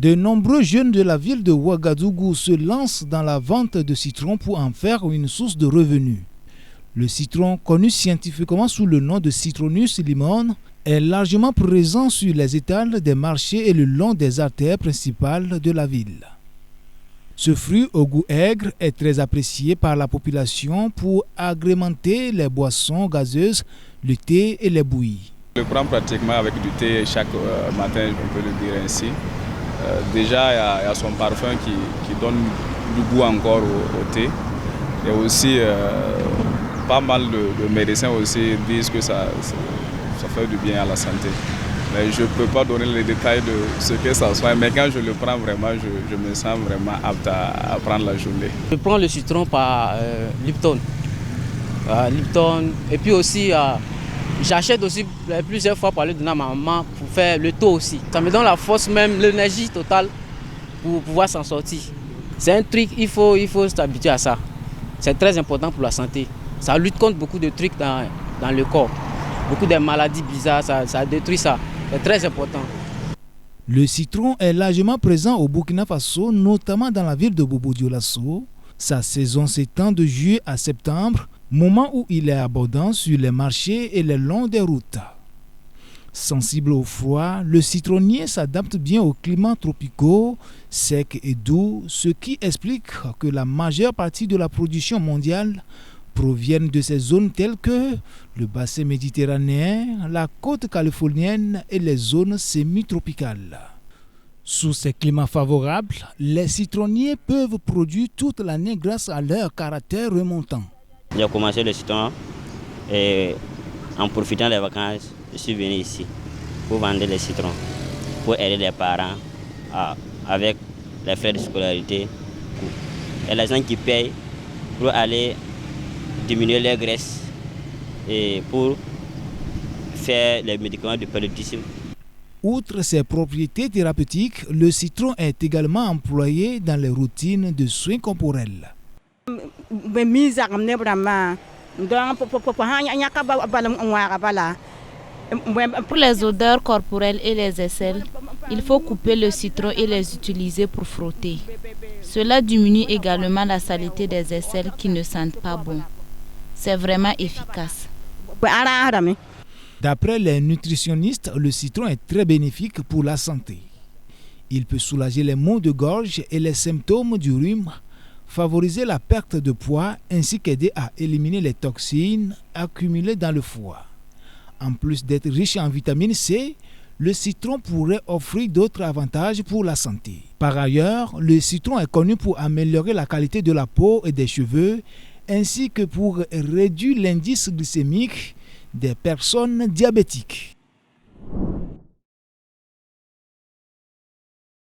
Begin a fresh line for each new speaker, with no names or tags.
De nombreux jeunes de la ville de Ouagadougou se lancent dans la vente de citron pour en faire une source de revenus. Le citron, connu scientifiquement sous le nom de Citronus limon, est largement présent sur les étals des marchés et le long des artères principales de la ville. Ce fruit au goût aigre est très apprécié par la population pour agrémenter les boissons gazeuses, le thé et les bouillies.
Je le prends pratiquement avec du thé chaque matin, on peut le dire ainsi. Déjà, il y a son parfum qui donne du goût encore au thé. Et aussi, pas mal de médecins aussi disent que ça fait du bien à la santé. Mais je ne peux pas donner les détails de ce que ça soit, mais quand je le prends vraiment, je me sens vraiment apte à prendre la journée.
Je prends le citron par Lipton. Lipton. Et puis aussi, j'achète aussi plusieurs fois pour aller donner à ma maman pour faire le taux aussi. Ça me donne la force, même l'énergie totale pour pouvoir s'en sortir. C'est un truc, il faut s'habituer à ça. C'est très important pour la santé. Ça lutte contre beaucoup de trucs dans le corps. Beaucoup de maladies bizarres, ça détruit ça. C'est très important.
Le citron est largement présent au Burkina Faso, notamment dans la ville de Bobo-Dioulasso. Sa saison s'étend de juillet à septembre, moment où il est abondant sur les marchés et le long des routes. Sensible au froid, le citronnier s'adapte bien aux climats tropicaux, secs et doux, ce qui explique que la majeure partie de la production mondiale proviennent de ces zones telles que le bassin méditerranéen, la côte californienne et les zones semi-tropicales. Sous ces climats favorables, les citronniers peuvent produire toute l'année grâce à leur caractère remontant.
J'ai commencé le citron et en profitant des vacances, je suis venu ici pour vendre les citrons, pour aider les parents avec les frais de scolarité et les gens qui payent pour aller diminuer leur graisse et pour faire les médicaments de paludisme.
Outre ses propriétés thérapeutiques, le citron est également employé dans les routines de soins corporels.
Pour les odeurs corporelles et les aisselles, il faut couper le citron et les utiliser pour frotter. Cela diminue également la saleté des aisselles qui ne sentent pas bon. C'est vraiment efficace.
D'après les nutritionnistes, le citron est très bénéfique pour la santé. Il peut soulager les maux de gorge et les symptômes du rhume, favoriser la perte de poids ainsi qu'aider à éliminer les toxines accumulées dans le foie. En plus d'être riche en vitamine C, le citron pourrait offrir d'autres avantages pour la santé. Par ailleurs, le citron est connu pour améliorer la qualité de la peau et des cheveux, ainsi que pour réduire l'indice glycémique des personnes diabétiques.